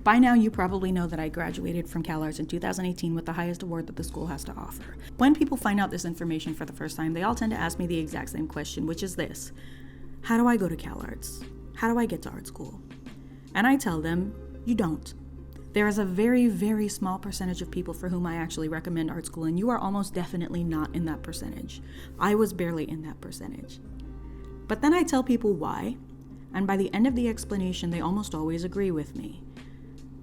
By now, you probably know that I graduated from CalArts in 2018 with the highest award that the school has to offer. When people find out this information for the first time, they all tend to ask me the exact same question, which is this: how do I go to CalArts? How do I get to art school? And I tell them, you don't. There is a very, very small percentage of people for whom I actually recommend art school, and you are almost definitely not in that percentage. I was barely in that percentage. But then I tell people why, and by the end of the explanation, they almost always agree with me.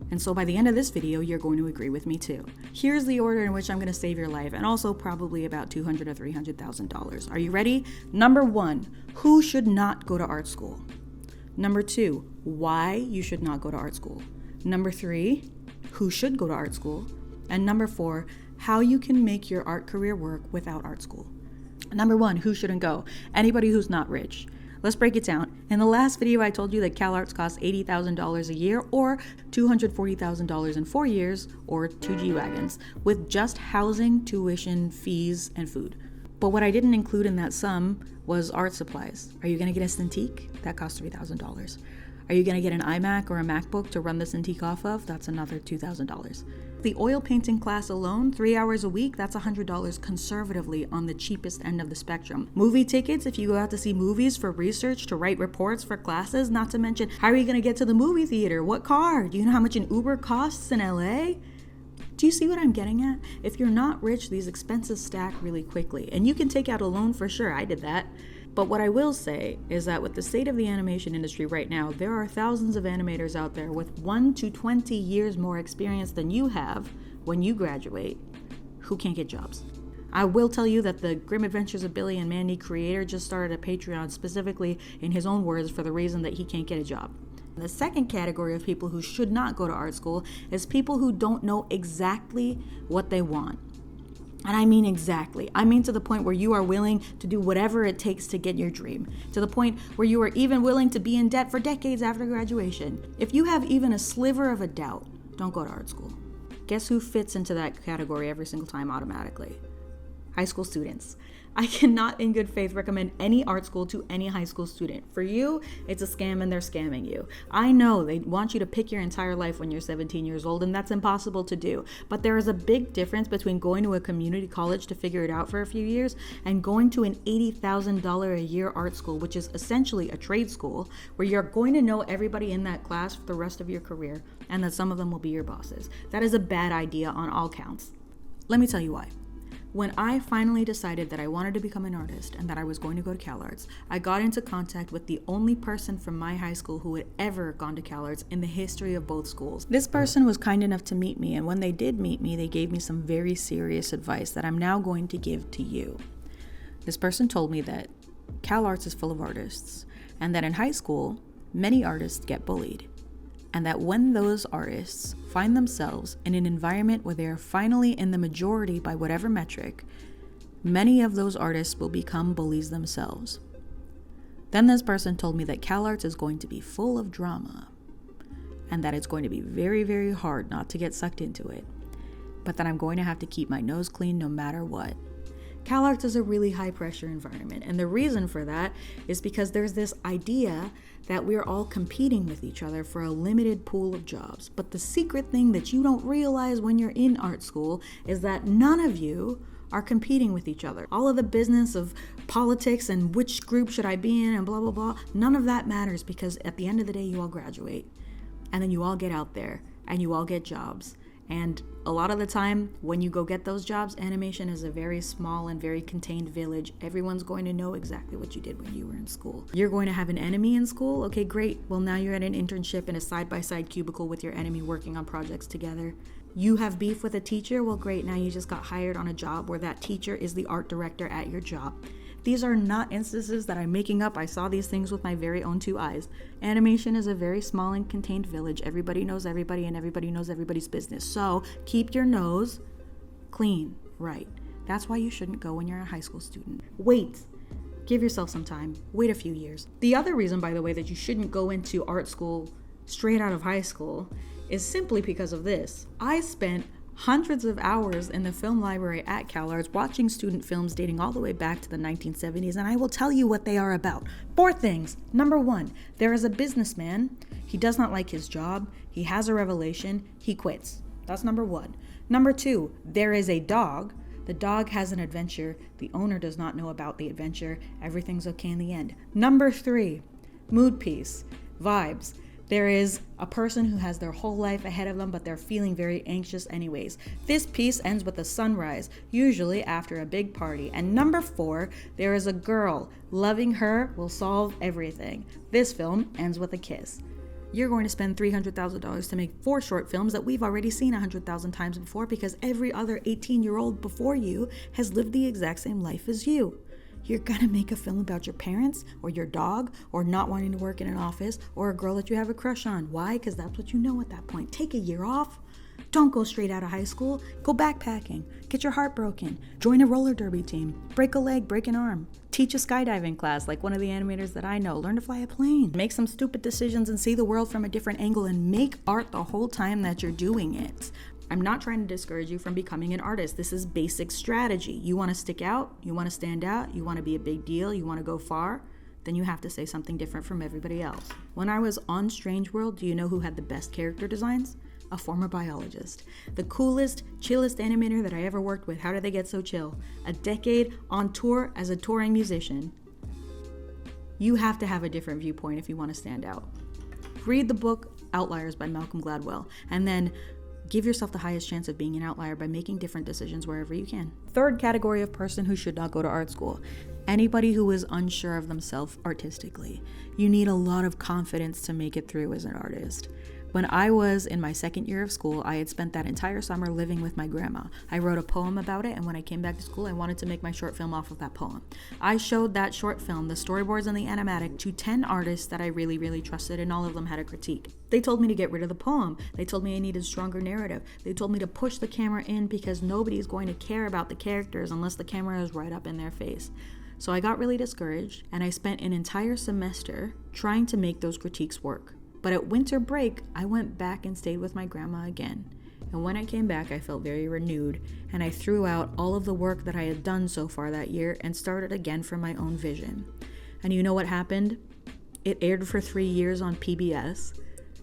And so by the end of this video, you're going to agree with me too. Here's the order in which I'm going to save your life, and also probably about $200,000 or $300,000. Are you ready? Number 1, who should not go to art school? Number 2, why you should not go to art school? Number 3, who should go to art school? And number 4, how you can make your art career work without art school. Number 1, who shouldn't go? Anybody who's not rich. Let's break it down. In the last video, I told you that CalArts costs $80,000 a year or $240,000 in 4 years or 2 G-Wagons with just housing, tuition, fees, and food. But what I didn't include in that sum was art supplies. Are you gonna get a Cintiq? That costs $3,000. Are you gonna get an iMac or a MacBook to run the Cintiq off of? That's another $2,000. The oil painting class alone, 3 hours a week, that's $100 conservatively on the cheapest end of the spectrum. Movie tickets, if you go out to see movies for research, to write reports for classes, not to mention, how are you gonna get to the movie theater? What car? Do you know how much an Uber costs in LA? Do you see what I'm getting at? If you're not rich, these expenses stack really quickly. And you can take out a loan for sure, I did that. But what I will say is that with the state of the animation industry right now, there are thousands of animators out there with 1 to 20 years more experience than you have when you graduate who can't get jobs. I will tell you that the Grim Adventures of Billy and Mandy creator just started a Patreon specifically, in his own words, for the reason that he can't get a job. The second category of people who should not go to art school is people who don't know exactly what they want. And I mean exactly. I mean to the point where you are willing to do whatever it takes to get your dream. To the point where you are even willing to be in debt for decades after graduation. If you have even a sliver of a doubt, don't go to art school. Guess who fits into that category every single time automatically? High school students. I cannot in good faith recommend any art school to any high school student. For you, it's a scam and they're scamming you. I know they want you to pick your entire life when you're 17 years old, and that's impossible to do. But there is a big difference between going to a community college to figure it out for a few years and going to an $80,000 a year art school, which is essentially a trade school, where you're going to know everybody in that class for the rest of your career, and that some of them will be your bosses. That is a bad idea on all counts. Let me tell you why. When I finally decided that I wanted to become an artist and that I was going to go to CalArts, I got into contact with the only person from my high school who had ever gone to CalArts in the history of both schools. This person was kind enough to meet me, and when they did meet me, they gave me some very serious advice that I'm now going to give to you. This person told me that CalArts is full of artists, and that in high school, many artists get bullied. And that when those artists find themselves in an environment where they are finally in the majority by whatever metric, many of those artists will become bullies themselves. Then this person told me that CalArts is going to be full of drama, and that it's going to be very, very hard not to get sucked into it, but that I'm going to have to keep my nose clean no matter what. CalArts is a really high pressure environment, and the reason for that is because there's this idea that we're all competing with each other for a limited pool of jobs. But the secret thing that you don't realize when you're in art school is that none of you are competing with each other. All of the business of politics and which group should I be in and blah, blah, blah, none of that matters, because at the end of the day, you all graduate, and then you all get out there and you all get jobs. And a lot of the time, when you go get those jobs, animation is a very small and very contained village. Everyone's going to know exactly what you did when you were in school. You're going to have an enemy in school? Okay, great. Well, now you're at an internship in a side-by-side cubicle with your enemy working on projects together. You have beef with a teacher? Well, great. Now you just got hired on a job where that teacher is the art director at your job. These are not instances that I'm making up. I saw these things with my very own 2 eyes. Animation is a very small and contained village. Everybody knows everybody, and everybody knows everybody's business. So keep your nose clean, right? That's why you shouldn't go when you're a high school student. Wait. Give yourself some time. Wait a few years. The other reason, by the way, that you shouldn't go into art school straight out of high school is simply because of this. I spent hundreds of hours in the film library at CalArts watching student films dating all the way back to the 1970s, and I will tell you what they are about. 4 things. Number 1, there is a businessman. He does not like his job. He has a revelation. He quits. That's number 1. Number 2, there is a dog. The dog has an adventure. The owner does not know about the adventure. Everything's okay in the end. Number 3, mood piece, vibes. There is a person who has their whole life ahead of them, but they're feeling very anxious anyways. This piece ends with a sunrise, usually after a big party. And number 4, there is a girl. Loving her will solve everything. This film ends with a kiss. You're going to spend $300,000 to make 4 short films that we've already seen 100,000 times before because every other 18-year-old before you has lived the exact same life as you. You're gonna make a film about your parents or your dog or not wanting to work in an office or a girl that you have a crush on. Why? Because that's what you know at that point. Take a year off. Don't go straight out of high school. Go backpacking. Get your heart broken. Join a roller derby team. Break a leg, break an arm. Teach a skydiving class like one of the animators that I know. Learn to fly a plane. Make some stupid decisions and see the world from a different angle and make art the whole time that you're doing it. I'm not trying to discourage you from becoming an artist. This is basic strategy. You want to stick out, you want to stand out, you want to be a big deal, you want to go far, then you have to say something different from everybody else. When I was on Strange World, do you know who had the best character designs? A former biologist. The coolest, chillest animator that I ever worked with. How did they get so chill? A decade on tour as a touring musician. You have to have a different viewpoint if you want to stand out. Read the book Outliers by Malcolm Gladwell, and then give yourself the highest chance of being an outlier by making different decisions wherever you can. Third category of person who should not go to art school. Anybody who is unsure of themselves artistically. You need a lot of confidence to make it through as an artist. When I was in my second year of school, I had spent that entire summer living with my grandma. I wrote a poem about it, and when I came back to school, I wanted to make my short film off of that poem. I showed that short film, the storyboards and the animatic, to 10 artists that I really, really trusted, and all of them had a critique. They told me to get rid of the poem. They told me I needed stronger narrative. They told me to push the camera in because nobody's going to care about the characters unless the camera is right up in their face. So I got really discouraged, and I spent an entire semester trying to make those critiques work. But at winter break, I went back and stayed with my grandma again. And when I came back, I felt very renewed, and I threw out all of the work that I had done so far that year and started again from my own vision. And you know what happened? It aired for 3 years on PBS.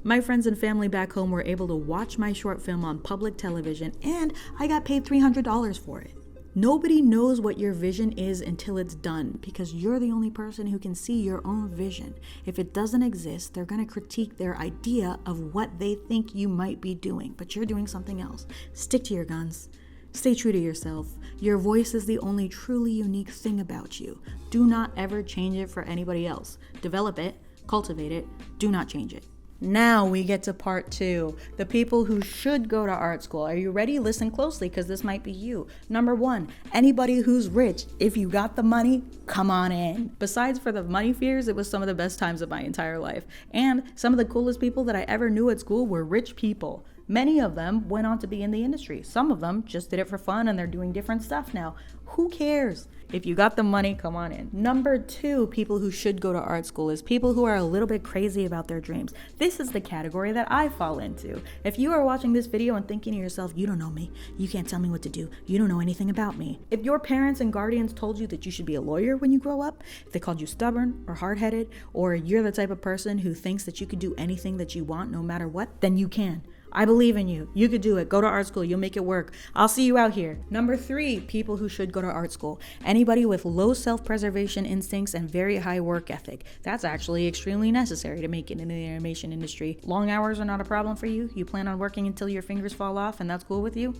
My friends and family back home were able to watch my short film on public television, and I got paid $300 for it. Nobody knows what your vision is until it's done, because you're the only person who can see your own vision. If it doesn't exist, they're going to critique their idea of what they think you might be doing, but you're doing something else. Stick to your guns. Stay true to yourself. Your voice is the only truly unique thing about you. Do not ever change it for anybody else. Develop it, cultivate it, do not change it. Now we get to part 2, the people who should go to art school. Are you ready? Listen closely because this might be you. Number 1, anybody who's rich. If you got the money, come on in. Besides for the money fears, it was some of the best times of my entire life. And some of the coolest people that I ever knew at school were rich people. Many of them went on to be in the industry. Some of them just did it for fun and they're doing different stuff now. Who cares? If you got the money, come on in. Number 2, people who should go to art school is people who are a little bit crazy about their dreams. This is the category that I fall into. If you are watching this video and thinking to yourself, you don't know me, you can't tell me what to do, you don't know anything about me. If your parents and guardians told you that you should be a lawyer when you grow up, if they called you stubborn or hard-headed, or you're the type of person who thinks that you could do anything that you want no matter what, then you can. I believe in you. You could do it. Go to art school. You'll make it work. I'll see you out here. Number 3, people who should go to art school. Anybody with low self-preservation instincts and very high work ethic. That's actually extremely necessary to make it in the animation industry. Long hours are not a problem for you. You plan on working until your fingers fall off and that's cool with you?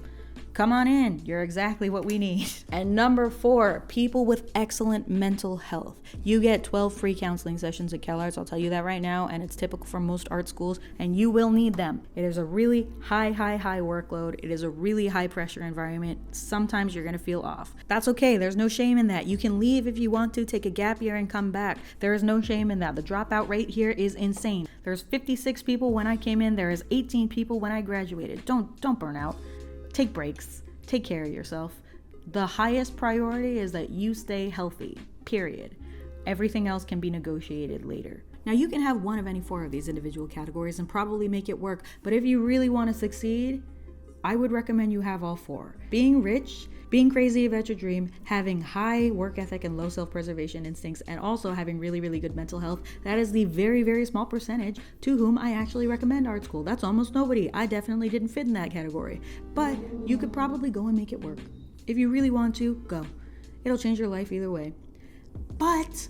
Come on in. You're exactly what we need. And number 4, people with excellent mental health. You get 12 free counseling sessions at CalArts, I'll tell you that right now, and it's typical for most art schools, and you will need them. It is a really high workload. It is a really high pressure environment. Sometimes you're gonna feel off. That's okay. There's no shame in that. You can leave if you want to, take a gap year and come back. There is no shame in that. The dropout rate here is insane. There's 56 people when I came in. There is 18 people when I graduated. Don't burn out. Take breaks. Take care of yourself. The highest priority is that you stay healthy, period. Everything else can be negotiated later. Now, you can have one of any 4 of these individual categories and probably make it work, but if you really want to succeed, I would recommend you have all four. Being rich, being crazy about your dream, having high work ethic and low self-preservation instincts, and also having really, really good mental health. That is the very, very small percentage to whom I actually recommend art school. That's almost nobody. I definitely didn't fit in that category. But you could probably go and make it work. If you really want to, go. It'll change your life either way. But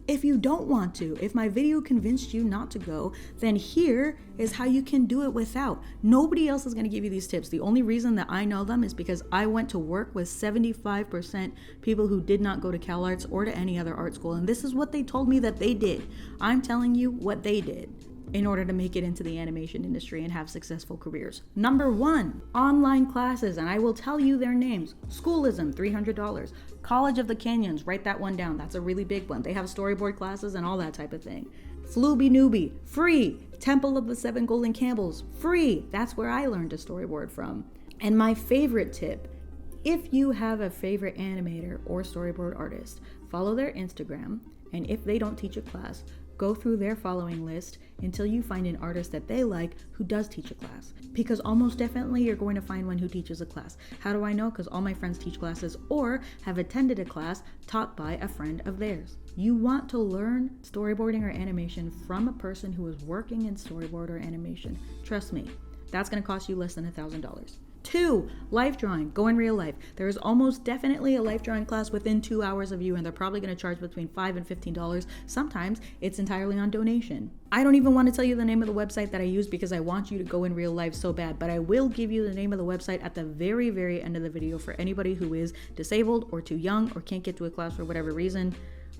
if you don't want to, if my video convinced you not to go, then here is how you can do it without. Nobody else is going to give you these tips. The only reason that I know them is because I went to work with 75% people who did not go to CalArts or to any other art school. And this is what they told me that they did. I'm telling you what they did in order to make it into the animation industry and have successful careers. Number 1, online classes, and I will tell you their names. Schoolism, $300. College of the Canyons, write that one down. That's a really big one. They have storyboard classes and all that type of thing. Flooby Newbie, free. Temple of the Seven Golden Candles, free. That's where I learned to storyboard from. And my favorite tip, if you have a favorite animator or storyboard artist, follow their Instagram, and if they don't teach a class, go through their following list until you find an artist that they like who does teach a class. Because almost definitely you're going to find one who teaches a class. How do I know? Because all my friends teach classes or have attended a class taught by a friend of theirs. You want to learn storyboarding or animation from a person who is working in storyboard or animation. Trust me, that's going to cost you less than $1,000. 2, life drawing. Go in real life. There is almost definitely a life drawing class within 2 hours of you, and they're probably going to charge between $5 and $15. Sometimes it's entirely on donation. I don't even want to tell you the name of the website that I use because I want you to go in real life so bad, but I will give you the name of the website at the very, very end of the video for anybody who is disabled or too young or can't get to a class for whatever reason.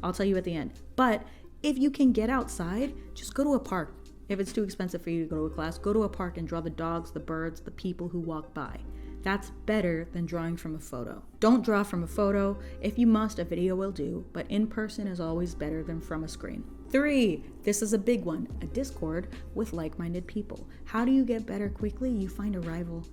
I'll tell you at the end. But if you can get outside, just go to a park. If it's too expensive for you to go to a class, go to a park and draw the dogs, the birds, the people who walk by. That's better than drawing from a photo. Don't draw from a photo. If you must, a video will do, but in person is always better than from a screen. 3, this is a big one, a Discord with like-minded people. How do you get better quickly? You find a rival.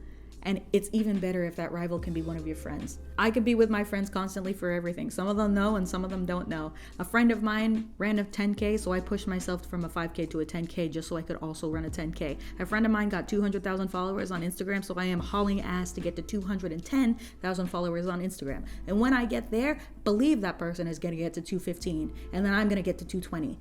And it's even better if that rival can be one of your friends. I could be with my friends constantly for everything. Some of them know and some of them don't know. A friend of mine ran a 10K, so I pushed myself from a 5K to a 10K just so I could also run a 10K. A friend of mine got 200,000 followers on Instagram, so I am hauling ass to get to 210,000 followers on Instagram. And when I get there, believe that person is gonna get to 215, and then I'm gonna get to 220.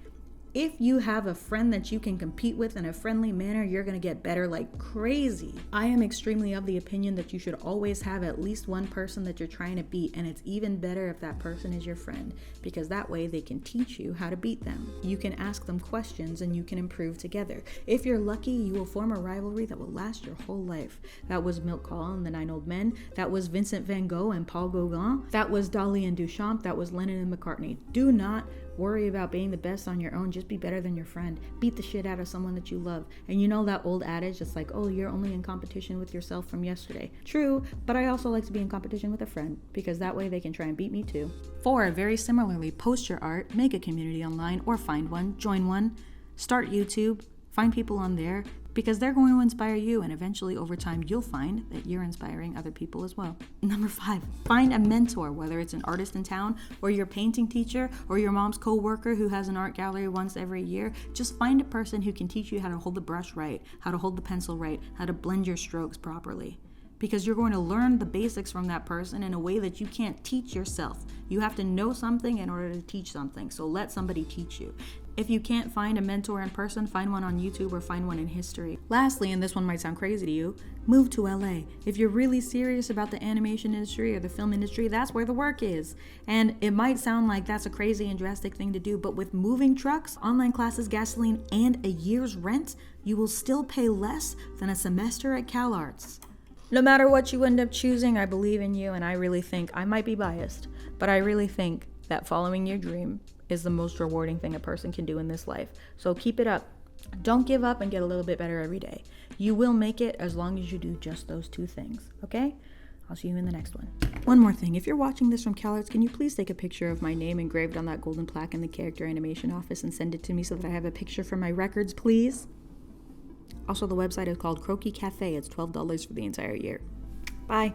If you have a friend that you can compete with in a friendly manner, you're going to get better like crazy. I am extremely of the opinion that you should always have at least one person that you're trying to beat, and it's even better if that person is your friend, because that way they can teach you how to beat them. You can ask them questions and you can improve together. If you're lucky, you will form a rivalry that will last your whole life. That was Milk Call and the 9 Old Men. That was Vincent van Gogh and Paul Gauguin. That was Dali and Duchamp. That was Lennon and McCartney. Do not worry about being the best on your own. Just be better than your friend. Beat the shit out of someone that you love. And you know that old adage, it's like, oh, you're only in competition with yourself from yesterday. True, but I also like to be in competition with a friend, because that way they can try and beat me too. 4, very similarly, post your art, make a community online, or find one, join one, start YouTube, find people on there, because they're going to inspire you, and eventually over time you'll find that you're inspiring other people as well. Number 5, find a mentor, whether it's an artist in town or your painting teacher or your mom's co-worker who has an art gallery once every year. Just find a person who can teach you how to hold the brush right, how to hold the pencil right, how to blend your strokes properly. Because you're going to learn the basics from that person in a way that you can't teach yourself. You have to know something in order to teach something, so let somebody teach you. If you can't find a mentor in person, find one on YouTube or find one in history. Lastly, and this one might sound crazy to you, move to LA. If you're really serious about the animation industry or the film industry, that's where the work is. And it might sound like that's a crazy and drastic thing to do, but with moving trucks, online classes, gasoline, and a year's rent, you will still pay less than a semester at CalArts. No matter what you end up choosing, I believe in you, and I really think, I might be biased, but I really think that following your dream is the most rewarding thing a person can do in this life. So keep it up. Don't give up and get a little bit better every day. You will make it as long as you do just those 2 things, okay? I'll see you in the next one. One more thing, if you're watching this from CalArts, can you please take a picture of my name engraved on that golden plaque in the character animation office and send it to me so that I have a picture for my records, please? Also, the website is called Croquis Cafe. It's $12 for the entire year. Bye.